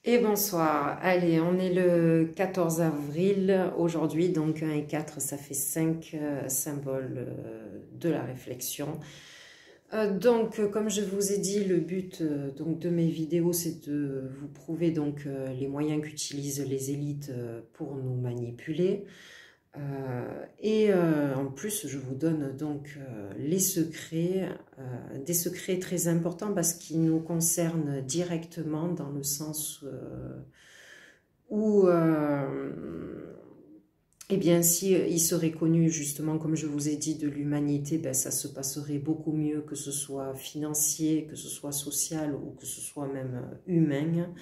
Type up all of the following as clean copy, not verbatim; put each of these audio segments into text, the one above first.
Et bonsoir, allez, on est le 14 avril aujourd'hui, donc 1 et 4, ça fait 5 symboles de la réflexion. Comme je vous ai dit, le but donc, de mes vidéos, c'est de vous prouver donc, les moyens qu'utilisent les élites pour nous manipuler. En plus, je vous donne donc les secrets, des secrets très importants parce qu'ils nous concernent directement dans le sens où, eh bien, si il serait connu justement, comme je vous ai dit, de l'humanité, ben, ça se passerait beaucoup mieux, que ce soit financier, que ce soit social ou que ce soit même humain.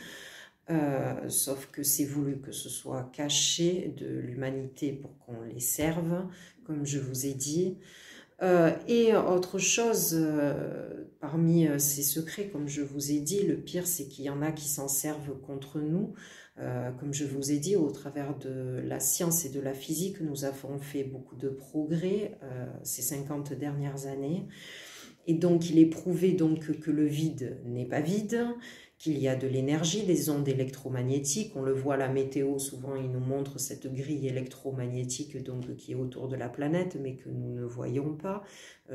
Sauf que c'est voulu que ce soit caché de l'humanité pour qu'on les serve, comme je vous ai dit. Et autre chose, parmi ces secrets, comme je vous ai dit, le pire c'est qu'il y en a qui s'en servent contre nous. Comme je vous ai dit, au travers de la science et de la physique, nous avons fait beaucoup de progrès ces 50 dernières années. Et donc, il est prouvé donc que le vide n'est pas vide, qu'il y a de l'énergie, des ondes électromagnétiques. On le voit à la météo, souvent il nous montre cette grille électromagnétique donc, qui est autour de la planète, mais que nous ne voyons pas.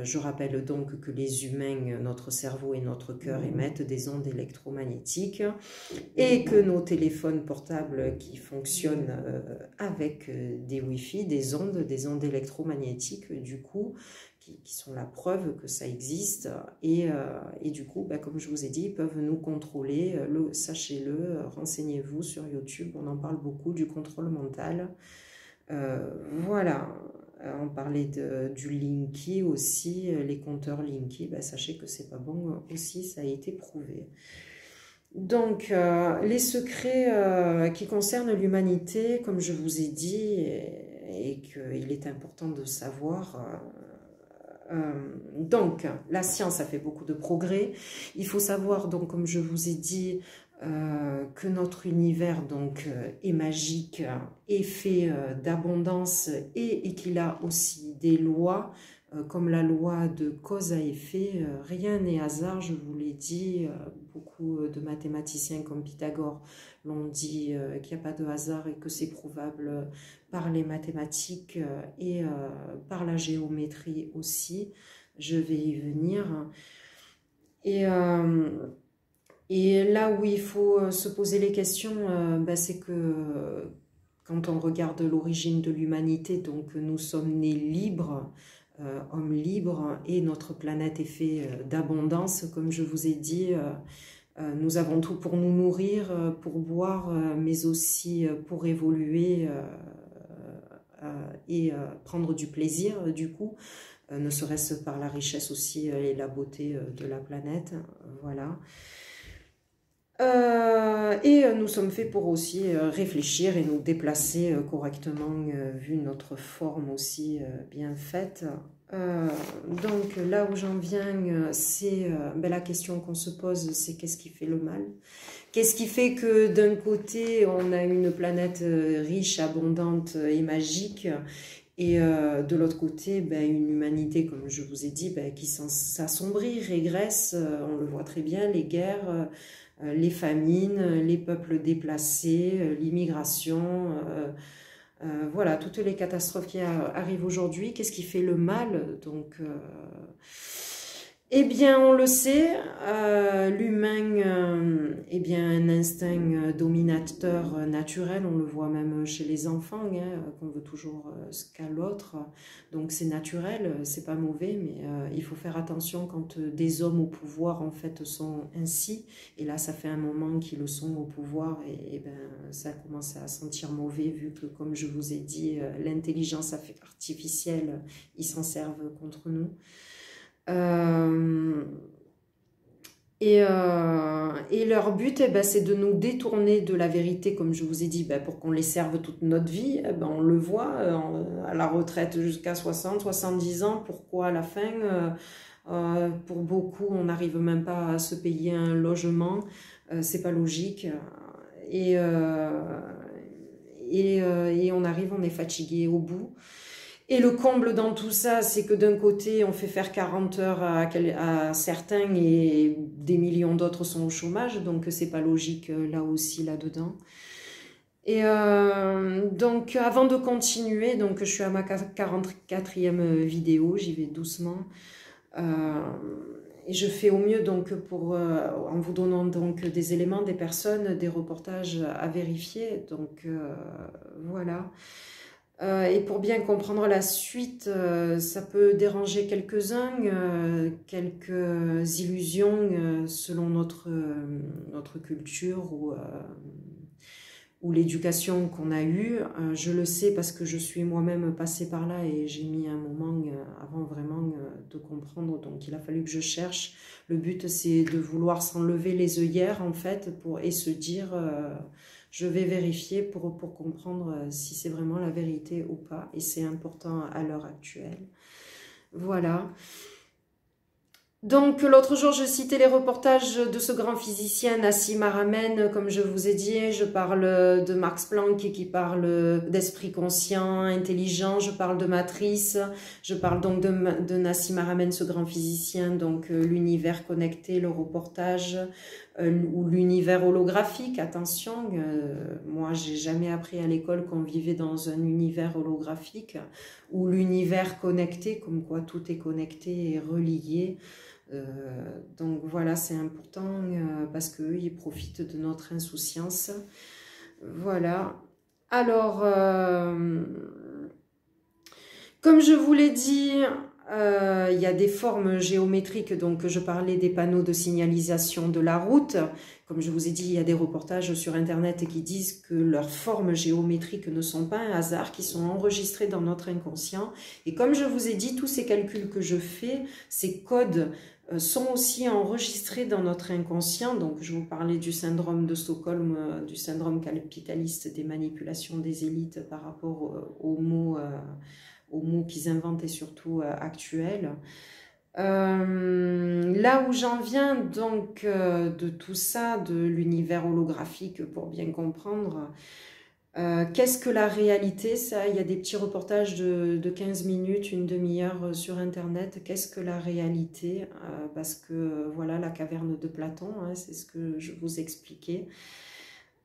Je rappelle donc que les humains, notre cerveau et notre cœur émettent des ondes électromagnétiques et que nos téléphones portables qui fonctionnent avec des Wi-Fi, des ondes électromagnétiques, du coup, qui sont la preuve que ça existe et du coup, ben, comme je vous ai dit, ils peuvent nous contrôler, sachez-le, renseignez-vous sur YouTube, on en parle beaucoup du contrôle mental. Voilà, on parlait du Linky aussi, les compteurs Linky, ben, sachez que c'est pas bon aussi, ça a été prouvé. Donc, les secrets qui concernent l'humanité, comme je vous ai dit, et qu'il est important de savoir... donc, la science a fait beaucoup de progrès. Il faut savoir, donc, comme je vous ai dit, que notre univers donc, est magique, est fait d'abondance et qu'il a aussi des lois, comme la loi de cause à effet. Rien n'est hasard, je vous l'ai dit. Beaucoup de mathématiciens comme Pythagore l'ont dit qu'il n'y a pas de hasard et que c'est prouvable par les mathématiques et par la géométrie aussi. Je vais y venir. Et là où il faut se poser les questions, ben c'est que quand on regarde l'origine de l'humanité, donc nous sommes nés libres, hommes libres, et notre planète est faite d'abondance, comme je vous ai dit. Nous avons tout pour nous nourrir, pour boire, mais aussi pour évoluer et prendre du plaisir, du coup, ne serait-ce par la richesse aussi et la beauté de la planète. Voilà. Nous sommes faits pour aussi réfléchir et nous déplacer correctement, vu notre forme aussi bien faite. Donc là où j'en viens, c'est ben, la question qu'on se pose, c'est qu'est-ce qui fait le mal? Qu'est-ce qui fait que d'un côté, on a une planète riche, abondante et magique, et de l'autre côté, ben, une humanité, comme je vous ai dit, ben, qui s'assombrit, régresse, on le voit très bien, les guerres, les famines, les peuples déplacés, l'immigration, voilà, toutes les catastrophes qui arrivent aujourd'hui. Qu'est-ce qui fait le mal? Donc, eh bien, on le sait, l'humain, eh bien, un instinct dominateur naturel, on le voit même chez les enfants, hein, qu'on veut toujours ce qu'a l'autre. Donc, c'est naturel, c'est pas mauvais, mais il faut faire attention quand des hommes au pouvoir, en fait, sont ainsi. Et là, ça fait un moment qu'ils le sont au pouvoir et ben, ça commence à sentir mauvais, vu que, comme je vous ai dit, l'intelligence artificielle, ils s'en servent contre nous. Et leur but, eh ben, c'est de nous détourner de la vérité, comme je vous ai dit, ben, pour qu'on les serve toute notre vie. Eh ben, on le voit à la retraite jusqu'à 60, 70 ans. Pourquoi à la fin, pour beaucoup, on n'arrive même pas à se payer un logement. C'est pas logique. Et on arrive, on est fatigué au bout. Et le comble dans tout ça, c'est que d'un côté, on fait faire 40 heures à certains et des millions d'autres sont au chômage, donc c'est pas logique là aussi, là-dedans. Et donc, avant de continuer, donc je suis à ma 44e vidéo, j'y vais doucement. Et je fais au mieux donc en vous donnant donc des éléments, des personnes, des reportages à vérifier. Donc voilà. Et pour bien comprendre la suite, ça peut déranger quelques-uns, quelques illusions selon notre culture ou l'éducation qu'on a eue. Je le sais parce que je suis moi-même passée par là et j'ai mis un moment avant vraiment de comprendre. Donc il a fallu que je cherche. Le but, c'est de vouloir s'enlever les œillères en fait et se dire... je vais vérifier pour comprendre si c'est vraiment la vérité ou pas. Et c'est important à l'heure actuelle. Voilà. Donc l'autre jour, je citais les reportages de ce grand physicien Nassim Haramein, comme je vous ai dit. Je parle de Max Planck qui parle d'esprit conscient, intelligent. Je parle de matrice. Je parle donc de Nassim Haramein, ce grand physicien. Donc l'univers connecté, le reportage ou l'univers holographique. Attention, moi j'ai jamais appris à l'école qu'on vivait dans un univers holographique ou l'univers connecté, comme quoi tout est connecté et relié. Donc voilà, c'est important parce qu'eux, ils profitent de notre insouciance. Voilà. Alors, comme je vous l'ai dit, il y a des formes géométriques, donc je parlais des panneaux de signalisation de la route. Comme je vous ai dit, il y a des reportages sur Internet qui disent que leurs formes géométriques ne sont pas un hasard, qui sont enregistrées dans notre inconscient. Et comme je vous ai dit, tous ces calculs que je fais, ces codes sont aussi enregistrés dans notre inconscient. Donc je vous parlais du syndrome de Stockholm, du syndrome capitaliste des manipulations des élites par rapport aux mots qu'ils inventent et surtout actuels. Là où j'en viens donc de tout ça, de l'univers holographique pour bien comprendre, qu'est-ce que la réalité? Ça, il y a des petits reportages de 15 minutes, une demi-heure sur Internet. Qu'est-ce que la réalité? Parce que voilà, la caverne de Platon, hein, c'est ce que je vous expliquais.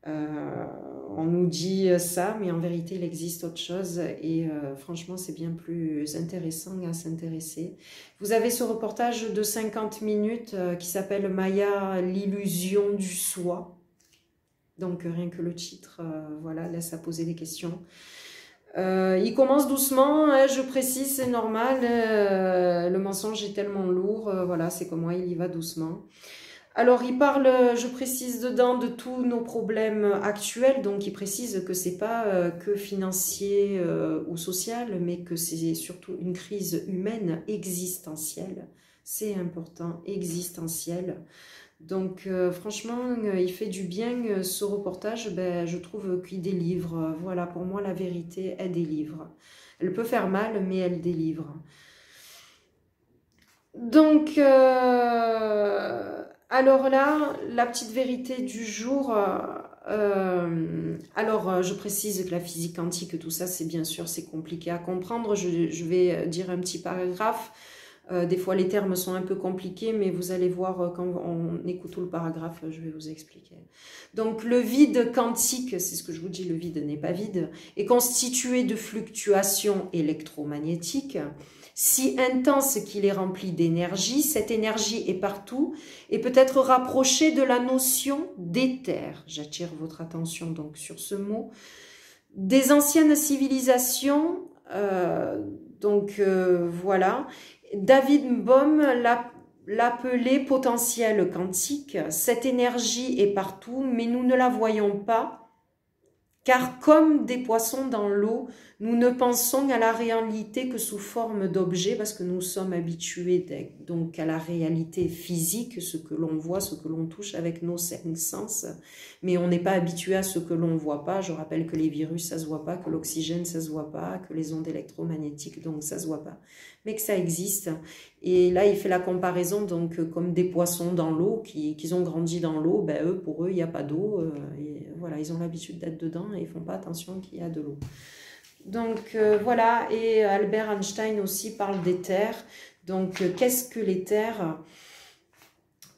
On nous dit ça, mais en vérité, il existe autre chose et franchement, c'est bien plus intéressant à s'intéresser. Vous avez ce reportage de 50 minutes qui s'appelle Maya, l'illusion du soi. Donc, rien que le titre, voilà, laisse à poser des questions. Il commence doucement, hein, je précise, c'est normal, le mensonge est tellement lourd, voilà, c'est comme moi, il y va doucement. Alors, il parle, je précise dedans, de tous nos problèmes actuels, donc il précise que c'est pas que financier ou social, mais que c'est surtout une crise humaine existentielle. C'est important, existentielle. Donc, franchement, il fait du bien, ce reportage, ben, je trouve qu'il délivre. Voilà, pour moi, la vérité, elle délivre. Elle peut faire mal, mais elle délivre. Donc, alors là, la petite vérité du jour, je précise que la physique quantique, tout ça, c'est bien sûr, c'est compliqué à comprendre. Je vais dire un petit paragraphe. Des fois, les termes sont un peu compliqués, mais vous allez voir quand on écoute tout le paragraphe, je vais vous expliquer. Donc, le vide quantique, c'est ce que je vous dis, le vide n'est pas vide, est constitué de fluctuations électromagnétiques si intense qu'il est rempli d'énergie. Cette énergie est partout et peut être rapprochée de la notion d'éther. J'attire votre attention donc sur ce mot. Des anciennes civilisations, voilà. David Bohm l'appelait potentiel quantique. Cette énergie est partout, mais nous ne la voyons pas, car comme des poissons dans l'eau, nous ne pensons à la réalité que sous forme d'objets, parce que nous sommes habitués donc à la réalité physique, ce que l'on voit, ce que l'on touche avec nos cinq sens, mais on n'est pas habitué à ce que l'on ne voit pas. Je rappelle que les virus, ça ne se voit pas, que l'oxygène, ça ne se voit pas, que les ondes électromagnétiques, donc ça ne se voit pas, mais que ça existe. Et là, il fait la comparaison, donc comme des poissons dans l'eau, qui ont grandi dans l'eau, ben, pour eux, il n'y a pas d'eau, voilà, ils ont l'habitude d'être dedans et ils ne font pas attention qu'il y a de l'eau. Donc voilà, et Albert Einstein aussi parle d'éther. Donc qu'est-ce que l'éther?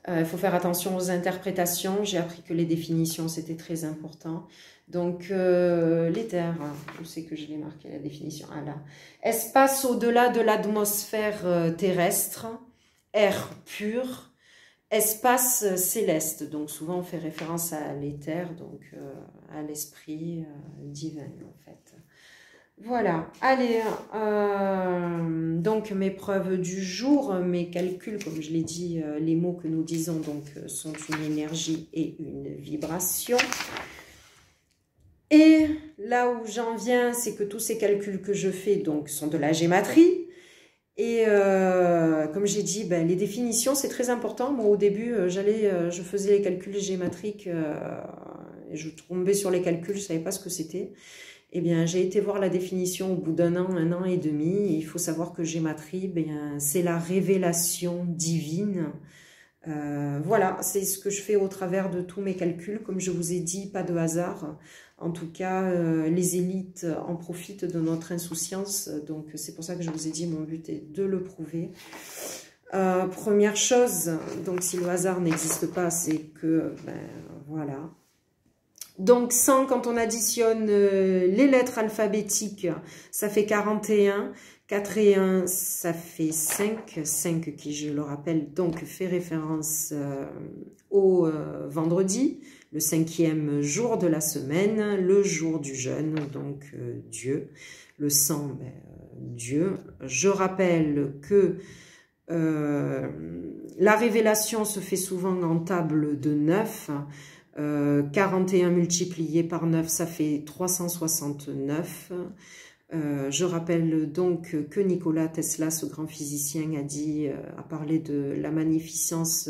Il faut faire attention aux interprétations. J'ai appris que les définitions, c'était très important. Donc, l'éther, où c'est que je vais marquer la définition? Ah là. Espace au-delà de l'atmosphère terrestre, air pur, espace céleste. Donc, souvent, on fait référence à l'éther, donc à l'esprit divin, en fait. Voilà, allez, donc mes preuves du jour, mes calculs, comme je l'ai dit, les mots que nous disons donc sont une énergie et une vibration. Et là où j'en viens, c'est que tous ces calculs que je fais donc sont de la gématrie. Et comme j'ai dit, ben, les définitions, c'est très important. Moi, au début, je faisais les calculs gématriques et je tombais sur les calculs, je ne savais pas ce que c'était. Eh bien, j'ai été voir la définition au bout d'un an et demi. Il faut savoir que gématrie, c'est la révélation divine. Voilà, c'est ce que je fais au travers de tous mes calculs. Comme je vous ai dit, pas de hasard. En tout cas, les élites en profitent de notre insouciance. Donc, c'est pour ça que je vous ai dit, mon but est de le prouver. Première chose, donc si le hasard n'existe pas, c'est que, voilà. Donc 100, quand on additionne les lettres alphabétiques, ça fait 41. 4 et 1, ça fait 5. 5 qui, je le rappelle, donc fait référence au vendredi, le 5e jour de la semaine, le jour du jeûne, donc Dieu. Le 100, Dieu. Je rappelle que la révélation se fait souvent en table de 9. 41 multiplié par 9, ça fait 369. Je rappelle donc que Nikola Tesla, ce grand physicien, a parlé de la magnificence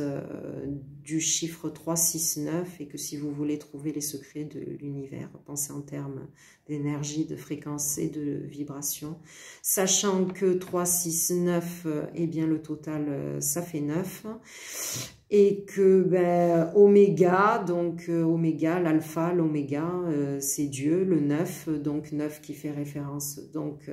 du chiffre 369 et que si vous voulez trouver les secrets de l'univers, pensez en termes d'énergie, de fréquence et de vibration. Sachant que 369, eh bien le total, ça fait 9. Et que oméga, donc oméga, l'alpha, l'oméga, c'est Dieu, le 9, donc 9 qui fait référence donc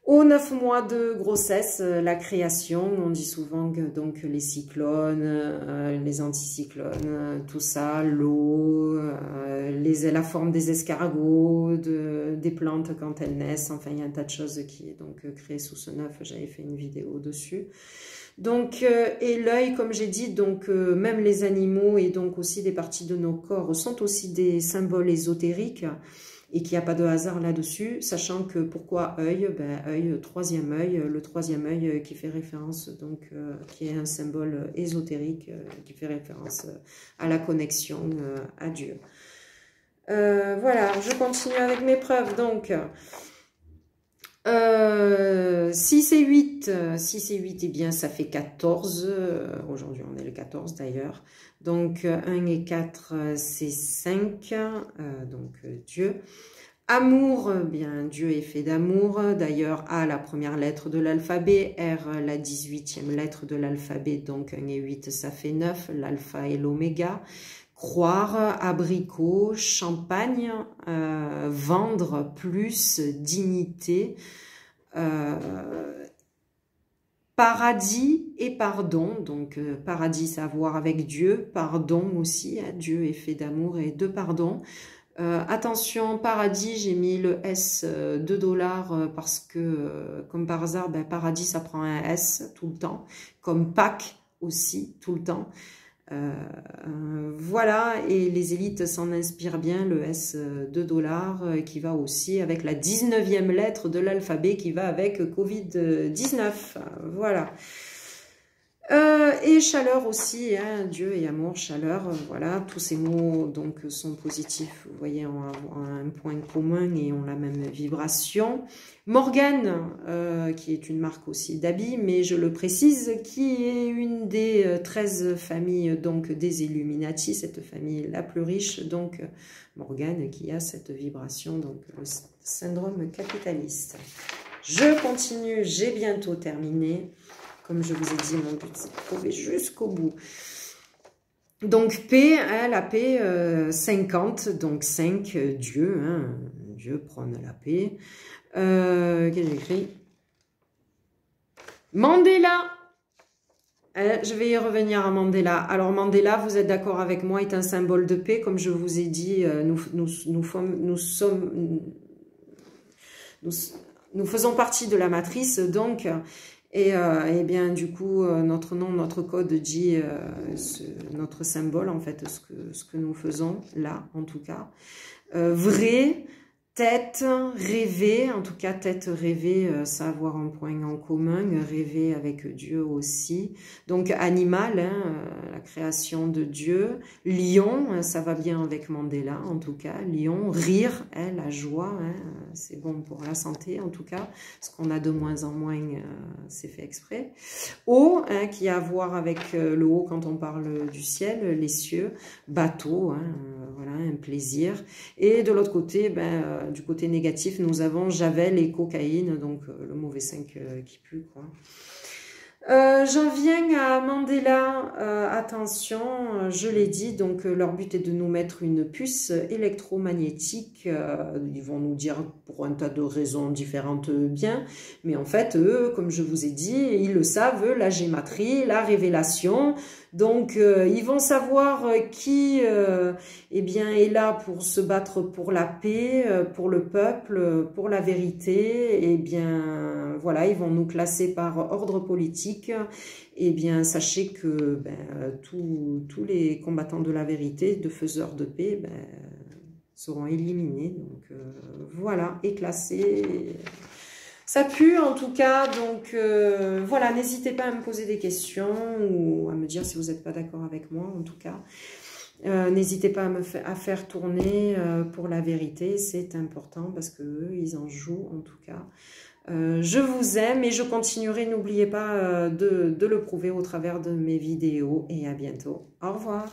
aux 9 mois de grossesse, la création. On dit souvent que donc les cyclones, les anticyclones, tout ça, l'eau, la forme des escargots, des plantes quand elles naissent, enfin il y a un tas de choses qui est donc créé sous ce 9, j'avais fait une vidéo dessus. Donc, et l'œil, comme j'ai dit, donc même les animaux et donc aussi des parties de nos corps sont aussi des symboles ésotériques et qu'il n'y a pas de hasard là-dessus, sachant que pourquoi œil? Œil, troisième œil, le troisième œil qui fait référence, donc qui est un symbole ésotérique qui fait référence à la connexion à Dieu. Voilà, je continue avec mes preuves, donc... 6 et 8, eh bien ça fait 14, aujourd'hui on est le 14 d'ailleurs, donc 1 et 4 c'est 5, donc Dieu. Amour, bien Dieu est fait d'amour, d'ailleurs A la première lettre de l'alphabet, R la 18e lettre de l'alphabet, donc 1 et 8 ça fait 9, l'alpha et l'oméga. Croire, abricot, champagne, vendre, plus, dignité, paradis et pardon. Donc, paradis, c'est à voir avec Dieu, pardon aussi, hein, Dieu est fait d'amour et de pardon. Attention, paradis, j'ai mis le S $, parce que, comme par hasard, paradis, ça prend un S tout le temps, comme Pâques aussi, tout le temps. Voilà, et les élites s'en inspirent bien, le S $, qui va aussi avec la 19e lettre de l'alphabet qui va avec Covid-19. Voilà. Et chaleur aussi, hein, Dieu et amour, chaleur, voilà, tous ces mots donc sont positifs, vous voyez, ont un point commun et ont la même vibration. Morgane, qui est une marque aussi d'habits, mais je le précise, qui est une des 13 familles donc des Illuminati, cette famille la plus riche, donc Morgane qui a cette vibration, donc le syndrome capitaliste. Je continue, j'ai bientôt terminé. Comme je vous ai dit, mon but, c'est de prouver jusqu'au bout. Donc, P, hein, la P, 50, donc 5, Dieu, hein, Dieu prône la paix. Qu'est-ce que j'écris? Mandela. Je vais y revenir à Mandela. Alors Mandela, vous êtes d'accord avec moi, est un symbole de paix. Comme je vous ai dit, nous faisons partie de la matrice, donc, et bien du coup, notre nom, notre code dit notre symbole, en fait, ce que nous faisons là, en tout cas. Vrai. Tête rêvée, en tout cas tête rêvée, ça avoir un point en commun, rêver avec Dieu aussi. Donc animal, hein, la création de Dieu. Lion, ça va bien avec Mandela en tout cas. Lion, rire, hein, la joie, hein, c'est bon pour la santé en tout cas. Ce qu'on a de moins en moins, c'est fait exprès. Eau, hein, qui a à voir avec le haut quand on parle du ciel, les cieux. Bateau, hein, voilà, un plaisir. Et de l'autre côté, du côté négatif, nous avons Javel et cocaïne, donc le mauvais 5 qui pue, quoi. J'en viens à Mandela, attention, je l'ai dit, donc leur but est de nous mettre une puce électromagnétique, ils vont nous dire pour un tas de raisons différentes bien, mais en fait, eux, comme je vous ai dit, ils le savent, la gématrie, la révélation, donc ils vont savoir qui eh bien, est là pour se battre pour la paix, pour le peuple, pour la vérité, et bien voilà, ils vont nous classer par ordre politique. Eh bien, sachez que tous les combattants de la vérité, de faiseurs de paix, seront éliminés. Donc voilà, et classés. Ça pue en tout cas, donc voilà, n'hésitez pas à me poser des questions ou à me dire si vous n'êtes pas d'accord avec moi en tout cas. N'hésitez pas à faire tourner pour la vérité, c'est important parce qu'eux, ils en jouent en tout cas. Je vous aime et je continuerai, n'oubliez pas de le prouver au travers de mes vidéos et à bientôt. Au revoir.